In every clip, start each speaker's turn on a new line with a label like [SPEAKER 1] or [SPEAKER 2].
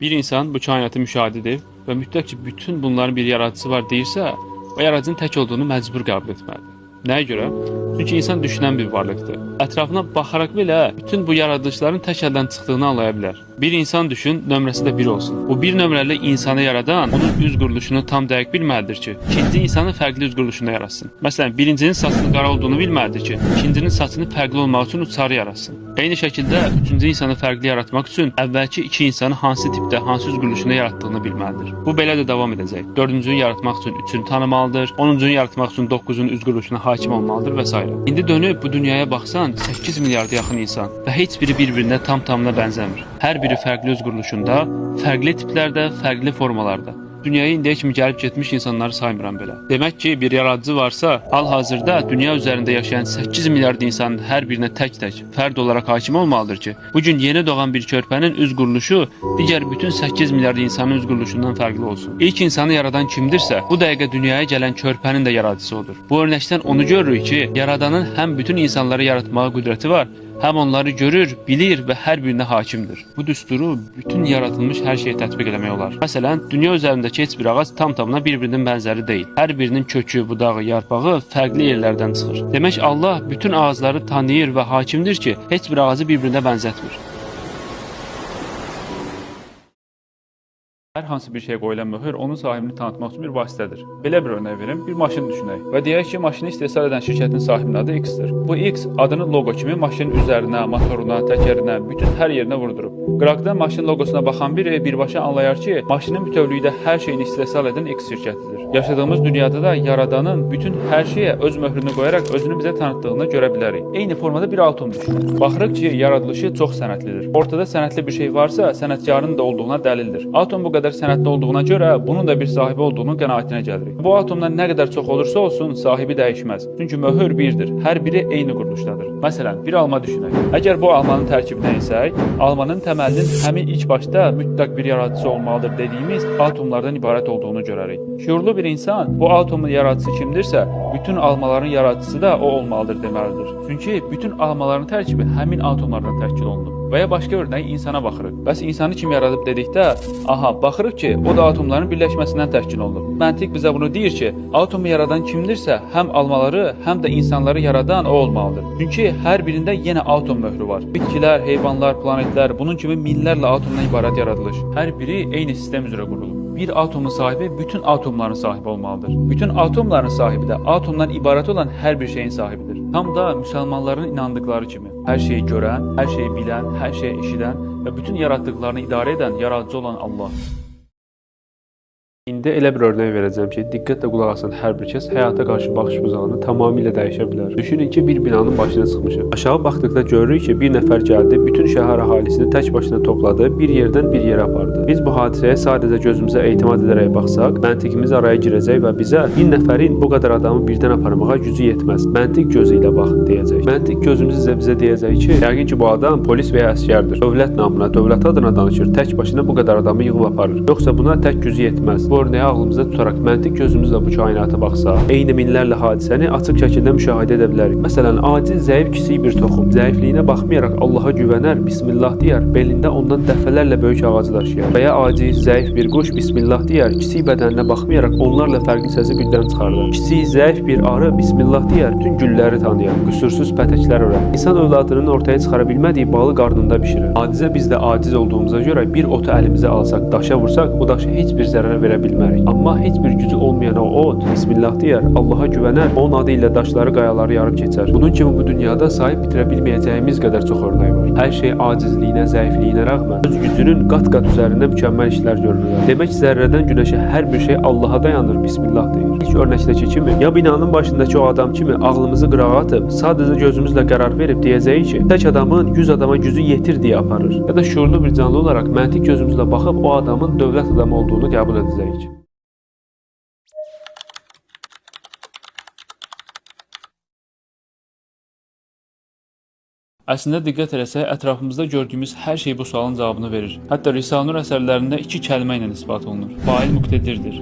[SPEAKER 1] Bir insan bu kainatı müşahidə edib və mütləq ki, bütün bunların bir yaradıcısı var deyirsə, o yaradıcının tək olduğunu məcbur qəbul etməlidir. Nəyə görə? Çünki insan düşünən bir varlıqdır. Ətrafına baxaraq belə bütün bu yaradılışların tək əldən çıxdığını anlaya bilər. Bir insan düşün, nömrəsi də 1 olsun. Bu bir nömrəli insanı yaradan onun üz quruluşunu tam dəqiq bilməlidir ki, ikinci insanı fərqli üz quruluşunda yaratsın. Məsələn, birincinin saçının qara olduğunu bilməlidir ki, ikincinin saçını fərqli olmaq üçün sarı yaratsın. Eyni şəkildə üçüncü insanı fərqli yaratmaq üçün əvvəlki iki insanı hansı tipdə, hansı üz quruluşunda yaratdığını bilməlidir. Bu belə də davam edəcək. Dördüncünü yaratmaq üçün üçünü tanımalıdır, onuncunu yaratmaq üçün 9-un üz quruluşuna hakim olmalıdır və s. İndi dönüb bu dünyaya baxsan 8 milyarda yaxın insan və heç biri bir-birinə tam-tamına bənzəmir. Hər biri fərqli üz quruluşunda, fərqli tiplərdə, fərqli formalarda. Dünyaya indiyə kimi gəlib getmiş insanları saymıram belə. Demək ki, bir yaradıcı varsa, hal-hazırda dünya üzərində yaşayan 8 milyard insanın hər birinə tək-tək fərd olaraq hakim olmalıdır ki, bugün yeni doğan bir körpənin üz quruluşu digər bütün 8 milyard insanın üz quruluşundan fərqli olsun. İlk insanı yaradan kimdirsə, bu dəqiqə dünyaya gələn körpənin də yaradıcısı odur. Bu örnəkdən onu görürük ki, yaradanın həm bütün insanları yaratmağa qüdrəti var, həm onları görür, bilir və hər birinə hakimdir. Bu düsturu bütün yaradılmış hər şeyə tətbiq eləmək olar. Məsələn, dünya üzərindəki heç bir ağac tam-tamına bir-birinin bənzəri deyil. Hər birinin kökü, budağı, yarpağı fərqli yerlərdən çıxır. Demək Allah bütün ağacları tanıyır və hakimdir ki, heç bir ağacı bir-birinə bənzətmir. Hər hansı bir şeyə qoyulan möhür onun sahibini tanıtmaq üçün bir vasitədir. Belə bir örnək verim, bir maşın düşünək və deyək ki, maşını istehsal edən şirkətin sahibinin adı X-dir. Bu X adını loqo kimi maşının üzərinə, motoruna, təkərinə, bütün hər yerinə vurdurub. Qıraqdan maşın loqosuna baxan biri birbaşa anlayar ki, maşının bütövlükdə hər şeyini istehsal edən X şirkətidir. Yaşadığımız dünyada da yaradanın bütün hər şeyə öz möhrünü qoyaraq özünü bizə tanıtdığını görə bilərik. Eyni formada bir atom düşünün. Baxırıq ki, yaradılışı çox sənətlidir. Ortada sənətli bir şey varsa, sənətkarın da olduğuna dəlildir. Atom bu qədər sənətli olduğuna görə bunun da bir sahibi olduğunu qənaətinə gəlirik. Bu atomdan nə qədər çox olursa olsun, sahibi dəyişməz. Çünki möhür birdir. Hər biri eyni quruluşdadır. Məsələn, bir alma düşünək. Əgər bu almanın tərkibinə insək, almanın təməlinin həmin ilk başda mütləq bir yaradıcısı olmalıdır dediyimiz atomlardan ibarət olduğunu görərik. Şuurlu bir insan bu atomun yaradıcısı kimdirsə, bütün almaların yaradıcısı da o olmalıdır deməlidir. Çünki bütün almaların tərkibi həmin atomlardan təşkil olunub. Və ya başqa örnək insana baxırıq. Bəs insanı kim yaradıb dedikdə, aha, baxırıq ki, o da atomların birləşməsindən təşkil olunub. Məntiq bizə bunu deyir ki, atomu yaradan kimdirsə, həm almaları, həm də insanları yaradan o olmalıdır. Çünki hər birində yenə atom möhrü var. Bitkilər, heyvanlar, planetlər, bunun kimi minlərlə atomdan ibarət yaradılış. Hər biri eyni sistem üzrə qurulub. Bir atomun sahibi bütün atomların sahibi olmalıdır. Bütün atomların sahibi də atomdan ibarət olan hər bir şeyin sahibidir. Tam da müsəlmanların inandıkları kimi. Hər şeyi görən, hər şeyi bilən, hər şeyi eşidən və bütün yaratdıqlarını idarə edən yaradıcı olan Allah. İndi elə bir örnək verəcəm ki, diqqətlə qulaq asan hər bir kəs həyata qarşı baxış buzağını tamamilə dəyişə bilər. Düşünün ki, bir binanın başına çıxmışıq. Aşağı baxdıqda görürük ki, bir nəfər gəldi, bütün şəhər əhalisini tək başına topladı, bir yerdən bir yerə apardı. Biz bu hadisəyə sadəcə gözümüzə etimad edərək baxsaq, məntiqimiz araya girəcək və bizə bir nəfərin bu qədər adamı birdən aparmağa gücü yetməz. Məntiq gözü ilə bax deyəcək. Məntiq gözümüz bizə deyəcək ki, yəqin ki, bu adam polis və ya əsgərdir. Dövlət namına, dövlət adına danışır, tək başına bu qədər adamı yığıb aparır. Yoxsa buna tək gücü yetməz. Bu örnəyi ağlımızda tutaraq məntiq gözümüzlə bu kainata baxsaq, eyni minlərlə hadisəni açıq şəkildə müşahidə edə bilərik. Məsələn, aciz, zəif, kiçik bir toxum zəifliyinə baxmayaraq Allaha güvənər, bismillah deyər, belində ondan dəfələrlə böyük ağacı daşıyar. Və ya aciz, zəif bir quş bismillah deyər, kiçik bədəninə baxmayaraq onlarla fərqli səsi birdən çıxarır. Kiçik, zəif bir arı bismillah deyər, bütün gülləri tanıyar, qüsursuz pətəklər örər. İnsan övladının ortaya çıxara bilmədiyi balı qarnında bişirir. Acizə biz də aciz olduğumuza görə bir otu əlimizə alsaq, daşa vursaq, o daşa heç bir zərər verə bilmərik. Amma heç bir gücü olmayan o ot, bismillah deyər, Allaha güvənər, onun adı ilə daşları, qayaları yarıb keçər. Bunun kimi bu dünyada sayıb bitirə bilməyəcəyimiz qədər çox örnək var. Hər şey acizliyinə, zəifliyinə rəğmən öz gücünün qat-qat üzərində mükəmməl işlər görürlər. Demək zərrədən günəşə hər bir şey Allaha dayanır, bismillah deyir. İlk örnəkdəki kimi, ya binanın başındakı o adam kimi ağlımızı qırağa atıb, sadəcə gözümüzlə qərar verib deyəcəyik ki, tək adamın 100 adama gücü yetir deyə aparır. Ya da şuurlu bir canlı olaraq məntiq gözümüzlə baxıb o adamın dövlət adamı olduğunu qəbul edəcəyik. Əslində diqqət eləsək, ətrafımızda gördüyümüz hər şey bu sualın cavabını verir. Hətta Risale-i Nur əsərlərində 2 kəlmə ilə isbat olunur. Fail muqtedirdir.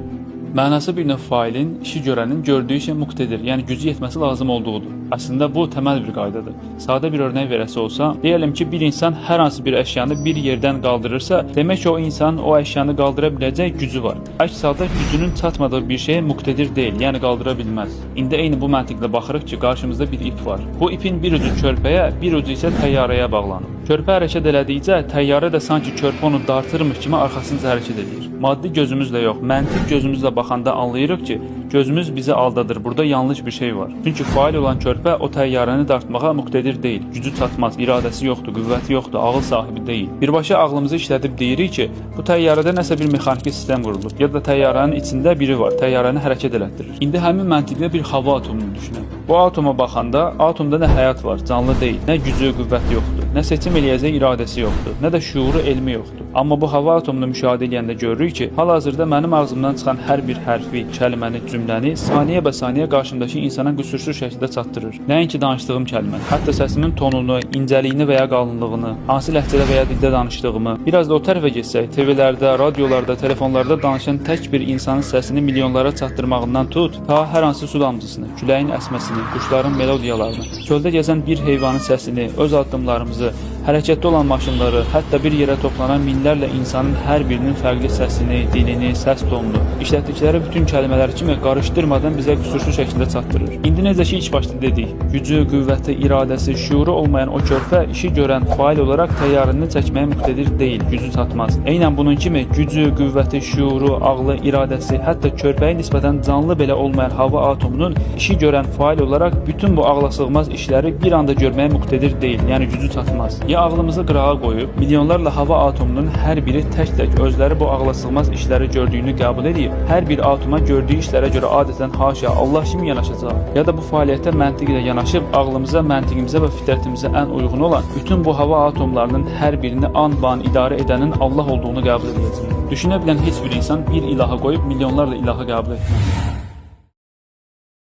[SPEAKER 1] Mənası bir növ failin, işi görənin gördüyü şey muqtedir, yəni gücü yetməsi lazım olduğudur. Əslində bu təməl bir qaydadır. Sadə bir örnək verəsi olsa, deyəlim ki, bir insan hər hansı bir əşyanı bir yerdən qaldırırsa, demək ki, o insanın o əşyanı qaldıra biləcək gücü var. Əks halda gücünün çatmadığı bir şeyə muqtedir deyil, yəni qaldıra bilməz. İndi eyni bu məntiqlə baxırıq ki, qarşımızda bir ip var. Bu ipin bir ucu körpəyə, bir ucu isə təyyarəyə bağlanıb. Körpə hərəkət elədikcə, təyyarə də sanki körpə onu dartırmış kimi arxasınca hərəkət edir. Maddi gözümüzlə yox, məntiq gözümüzlə baxanda anlayırıq ki, gözümüz bizi aldadır. Burada yanlış bir şey var. Çünki fail olan körpə o təyyarəni dartmağa muqtedir deyil. Gücü çatmaz, iradəsi yoxdur, qüvvəti yoxdur, ağıl sahibi deyil. Birbaşa ağlımızı işlədib deyirik ki, bu təyyarədə nəsə bir mexaniki sistem qurulub, ya da təyyarənin içində biri var, təyyarəni hərəkət elətdirir. İndi həmin məntiqlə bir hava atomunu düşünək. Bu atoma baxanda, atomda nə həyat var, canlı deyil, nə gücü, qüvvəti yoxdur, nə seçim eləyəcək iradəsi yoxdur, nə də şuuru, elmi yoxdur. Amma bu hava atomunu müşahidə edəndə görürük ki, hal-hazırda mənim ağzımdan çıxan hər bir hərfi, kəlməni, cümləni saniyə bə saniyə qarşımdakı insana qüsursuz şəkildə çatdırır. Nəinki danışdığım kəlməni, hətta səsimin tonunu, incəliyini və ya qalınlığını, hansı ləhcədə və ya dildə danışdığımı, biraz da o tərəfə getsək, TV-lərdə, radiolarda, telefonlarda danışan tək bir insanın səsini milyonlara çatdırmağından tut, ta hər hansı su damcısını, küləyin əsməsini, quşların melodiyalarını, çöldə gəzən bir heyvanın səsini, öz addımlarımızı, hərəkətdə olan maşınları, hətta bir yerə toplanan minlərlə insanın hər birinin fərqli səsini, dilini, səs tonunu, işlətdikləri bütün kəlmələr kimi qarışdırmadan bizə qüsursuz şəkildə çatdırır. İndi necə ki, ilk başda dedik, gücü, qüvvəti, iradəsi, şuuru olmayan o körpə işi görən fail olaraq təyyarəni çəkməyə müqtedir deyil, gücü çatmaz. Eynən bunun kimi gücü, qüvvəti, şuuru, ağlı, iradəsi, hətta körpəyə nisbətən canlı belə olmayan hava atomunun işi görən fail olaraq bütün bu ağlasığmaz işləri bir anda görməyə müqtedir deyil, yəni gücü çatmaz. Ya ağlımızı qırağa qoyub, milyonlarla hava atomunun hər biri tək-tək özləri bu ağlasığmaz işləri gördüyünü qəbul edib, hər bir atoma gördüyü işlərə görə adətən haşa Allah kimi yanaşacaq. Ya da bu fəaliyyətə məntiqlə yanaşıb, ağlımıza, məntiqimizə və fitrətimizə ən uyğun olan bütün bu hava atomlarının hər birini an-ban idarə edənin Allah olduğunu qəbul edəcək. Düşünə bilən heç bir insan bir ilaha qoyub milyonlarla ilahı qəbul etməz.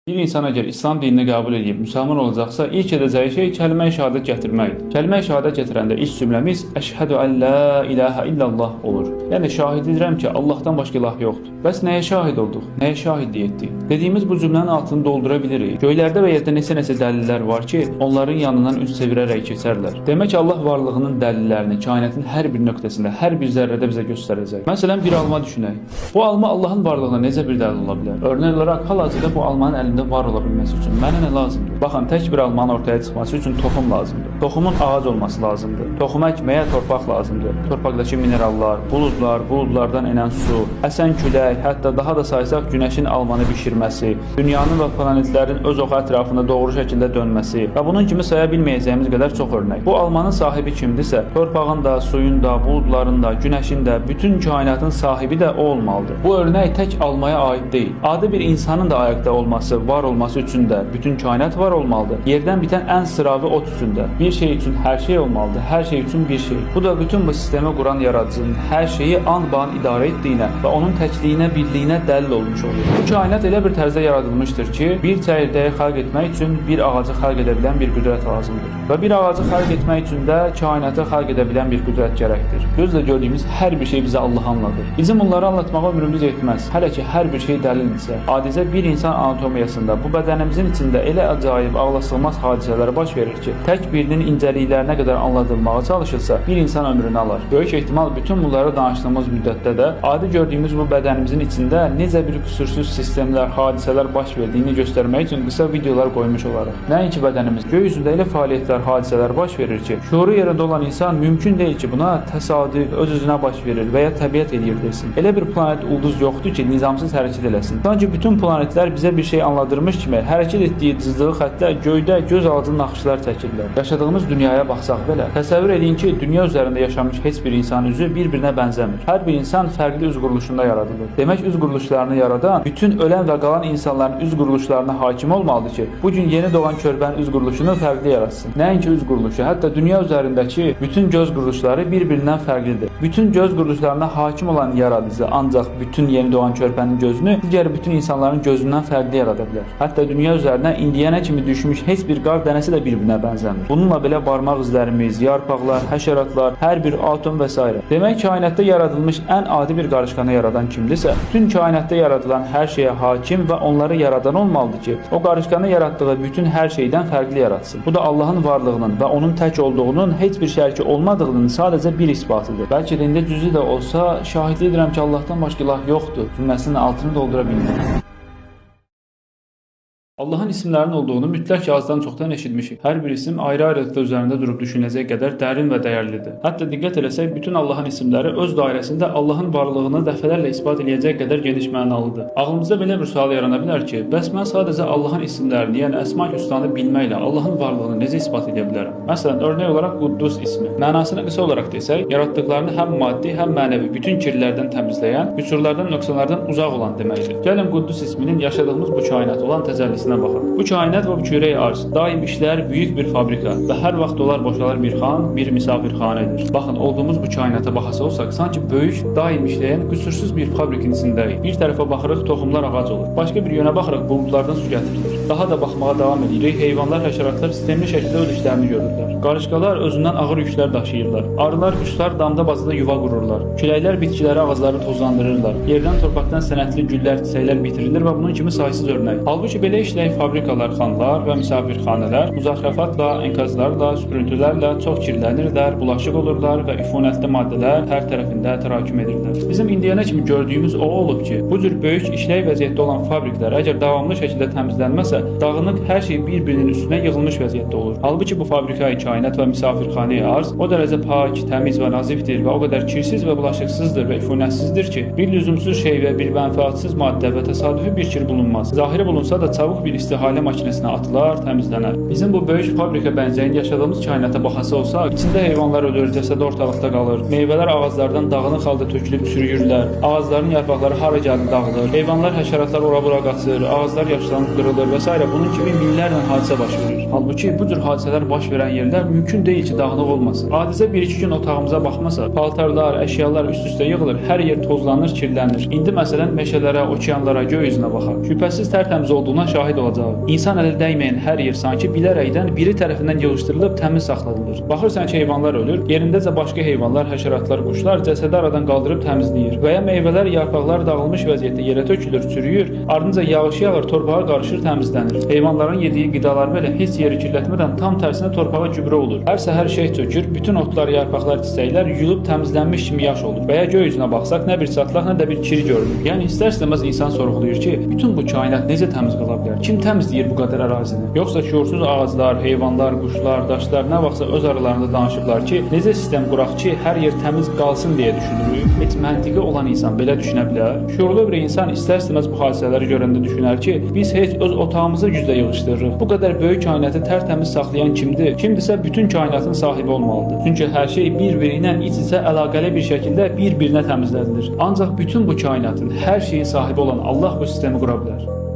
[SPEAKER 1] Bir insan əgər İslam dinini qəbul edib müsəlman olacaqsa, ilk edəcəyi şey kəlmə-i şəhadət gətirməkdir. Kəlmə-i şəhadət gətirəndə ilk cümləmiz əşhədü ən la ilahə illallah olur. Yəni şahid edirəm ki, Allahdan başqa ilah yoxdur. Bəs nəyə şahid olduq? Nəyə şahidlik etdik? Dediyimiz bu cümlənin altını doldura bilirik. Göylərdə və yerdə neçə dəlillər var ki, onların yanından üz çevirərək keçərlər. Demək ki, Allah varlığının dəlillərini kainatın hər bir nöqtəsində, hər bir zərrədə bizə göstərəcək. Məsələn, bir alma düşünək. Bu alma Allahın varlığına necə bir dəlil ola bilər? Örnək olaraq, hal-hazırda bu almanın əlində var ola bilməsi üçün mənə nə lazımdır? Baxın, tək bir almanın ortaya çıxması üçün toxum lazımdır. Toxumun ağac olması lazımdır. Toxuma əkməyə torpaq lazımdır. Torpaqdakı minerallar, buludlardan enən su, əsən külək, hətta daha da saysaq günəşin almanı bişirməsi, dünyanın və planetlərin öz oxu ətrafında doğru şəkildə dönməsi və bunun kimi saya bilməyəcəyimiz qədər çox örnək. Bu almanın sahibi kimdirsə, torpağın da, suyun da, buludların da, günəşin də, bütün kainatın sahibi də o olmalıdır. Bu örnək tək almaya aid deyil. Adi bir insanın da ayaqda olması, var olması üçün də bütün kainat var olmalıdır. Yerdən bitən ən sıravi ot üçün də. Bir şey üçün hər şey olmalıdır, hər şey üçün bir şey. Bu da bütün bu sistemi quran yaradıcının hər şeyi an-ban idarə etdiyinə və onun təkliyinə, birliyinə dəlil olmuş olur. Bu kainat elə bir tərzdə yaradılmışdır ki, bir çəyirdəyi xalq etmək üçün bir ağacı xalq edə bilən bir qüdrət lazımdır. Və bir ağacı xalq etmək üçün də kainatı xalq edə bilən bir qüdrət gərəkdir. Gözlə gördüyümüz hər bir şey bizə Allah anladır. Bizim bunları anlatmağa ömrümüz yetməz. Hələ ki, hər bir şey dəlildirsə, adicə bir insan anatomiyasında, bu bədənimizin içində elə acayib, ağlasığmaz hadisələr baş verir ki, tək birinin incəliklərinə qədər anladılmağa çalışılsa, bir insan ömrünü alar. Böyük ehtimal bütün bunları danışdığımız müddətdə də adi gördüyümüz bu bədənimizin içində necə bir qüsursuz sistemlər, hadisələr baş verdiyini göstərmək üçün qısa videolar qoymuş olarıq. Nəinki bədənimiz, göy üzündə elə fəaliyyətlər, hadisələr baş verir ki, şuuru yerində olan insan mümkün deyil ki, buna təsadüf, öz-özünə baş verir və ya təbiət eləyir desin. Elə bir planet, ulduz yoxdur ki, nizamsız hərəkət eləsin. Sanki bütün planetlər bizə bir şey anladırmış kimi hərəkət etdiyi cızdığı xəttlər göydə göz alıcı naxışlar çəkirlər. Yaşadığımız dünyaya baxsaq belə, təsəvvür edin ki, dünya üzərində yaşamış heç bir insanın üzü bir-birinə bənzəmir. Hər bir insan fərqli üz quruluşunda yaradılır. Demək, üz quruluşlarını yaradan bütün ölən və qalan insanların üz quruluşlarına hakim olmalıdır ki, bu gün yeni doğan körpənin üz quruluşunu fərqli yaratsın. Nəinki üz quruluşu, hətta dünya üzərindəki bütün göz quruluşları bir-birindən fərqlidir. Bütün göz quruluşlarına hakim olan yaradıcı ancaq bütün yeni doğan körpənin gözünü digər bütün insanların gözündən fərqli yarada bilər. Hətta dünya üzərinə indiyənə kimi düşmüş heç bir qar dənəsi də bir-birinə bənzəmir. Bununla belə barmaq izlərimiz, yarpaqlar, həşəratlar, hər bir atom və s. Demək, kainatda yaradılmış ən adi bir qarışqanı yaradan kimdirsə, bütün kainatda yaradılan hər şeyə hakim və onları yaradan olmalıdır ki, o qarışqanı yaratdığı bütün hər şeydən fərqli yaratsın. Bu da Allahın varlığının və onun tək olduğunun, heç bir şəriki olmadığının sadəcə bir isbatıdır. Bəlkə də indi cüzi də olsa, şahidlik edirəm ki, Allahdan başqa ilah yoxdur cümləsinin altını doldura bilmirəm. Allahın isimlərinin olduğunu mütləq azdan çoxdan eşitmişik. Hər bir isim ayrı-ayrılıqda üzərində durub düşünüləcək qədər dərin və dəyərlidir. Hətta diqqət eləsək, bütün Allahın isimləri öz dairəsində Allahın varlığını dəfələrlə isbat eləyəcək qədər geniş mənalıdır. Ağlımızda belə bir sual yarana bilər ki, bəs mən sadəcə Allahın isimlərini, yəni Əsma-i Hüsnanı bilməklə Allahın varlığını necə isbat edə bilərəm? Məsələn, örnək olaraq Quddus ismi. Mənasını qısa olaraq desək, yaratdıqlarını həm maddi, həm mənəvi bütün kirlərdən təmizləyən, qüsurlardan, nöqsanlardan uzaq olan deməkdir. Gəlin Quddus isminin yaşadığımız bu kainat olan təcəllisinə baxın. Bu kainat və bu kürəy arz daim işlər böyük bir fabrika və hər vaxt dolar boşalır bir xan, bir misafirxanədir. Baxın, olduğumuz bu kainata baxası olsaq, sanki böyük, daim işləyən, qüsursuz bir fabrikin içindəyik. Bir tərəfə baxırıq, toxumlar ağac olur. Başqa bir yönə baxırıq, buludlardan su gətirilir. Daha da baxmağa davam edirik, heyvanlar, həşəratlar sistemli şəkildə öz işlərini görürlər. Qarışqalar özündən ağır yüklər daşıyırlar. Arılar, quşlar damda bazada yuva qururlar. Küləklər bitkiləri, ağacları tozlandırırlar. Yerdən, torpaqdan sənətli güllər, çiçəklər bitirilir və bunun kimi saysız örnək. Halbuki belə işlər fabrikalar, xanlar və misafirxanələr müzəxrəfatla, enkazlarla, süprüntülərlə çox kirlənirlər, bulaşıq olurlar və üfunətli maddələr hər tərəfində təraküm edirlər. Bizim indiyənə kimi gördüyümüz o olub ki, bu cür böyük işlək vəziyyətdə olan fabriklər əgər davamlı şəkildə təmizlənməsə, dağınıq hər şey bir-birinin üstünə yığılmış vəziyyətdə olur. Halbuki bu fabrikayı kainat və misafirxanəyə arz o dərəcə pak, təmiz və nazifdir və o qədər kirsiz və bulaşıqsızdır və üfunətsizdir ki, bir lüzumsuz şey və bir mənfəatsiz maddə və təsadüfi bir kir bulunmaz. Zahiri bulunsa da çabuk bir istihalə maşinisinə atılar, təmizlənər. Bizim bu böyük fabrika bənzəyin yaşadığımız kainata baxası olsaq, içində heyvanlar ölür, cəsəd ortalıqda qalır. Meyvələr ağaclardan dağınıq halda tökülüb çürüyürlər. Ağacların yarpaqları hara gəldi dağılır. Heyvanlar, həşəratlar ora-bura qaçır, ağaclar yaşlanıb qırılır və s. Bunun kimi minlərlə hadisə baş verir. Halbuki bu cür hadisələr baş verən yerlər mümkün deyil ki, dağınıq olmasın. Adicə 1-2 gün otağımıza baxmasa, paltarlar, əşyalar üst-üstə yığılır, hər yer tozlanır, kirlənir. İndi məsələn meşələrə, okeanlara, göy üzünə baxaq. Şübhəsiz tərtəmiz olduğuna şahid olacaq. İnsan ələ dəyməyən hər yer sanki bilərəkdən biri tərəfindən yığışdırılıb təmiz saxlanılır. Baxırsan ki, heyvanlar ölür, yerindəcə başqa heyvanlar, həşəratlar, quşlar cəsədi aradan qaldırıb təmizləyir. Və ya meyvələr, yarpaqlar dağılmış vəziyyətdə yerə tökülür, çürüyür, ardınca yağış yağır, torpağa qarışır, təmizlənir. Heyvanların yediyi qidalar belə heç yeri kirlətmədən tam tərsinə torpağa gübrə olur. Hər səhər şey çökür, bütün otlar, yarpaqlar, çiçəklər yuyulub təmizlənmiş kimi yaş olur. Və ya göy üzünə baxsaq, nə bir çatlaq, nə də bir kiri görünür. Yəni istər-istəməz insan sorğuluyur ki, bütün bu kainat necə təmiz qala bilər? Kim təmizləyir bu qədər ərazini? Yoxsa şuursuz ağaclar, heyvanlar, quşlar, daşlar nə vaxtsa öz aralarında danışıblar ki, necə sistem quraq ki, hər yer təmiz qalsın deyə düşünürük. Heç məntiqi olan insan belə düşünə bilər. Şuurlu bir insan istər-istəməz bu hadisələri görəndə düşünər ki, biz heç öz otağımızı güclə yığışdırırıq. Bu qədər böyük kainatı tərtəmiz saxlayan kimdir? Kimdirsə bütün kainatın sahibi olmalıdır. Çünki hər şey bir-biri ilə iç-içə əlaqəli bir şəkildə bir-birinə təmizlədilir. Ancaq bütün bu kainatın, hər şeyin sahibi olan Allah bu sistemi qura bilər.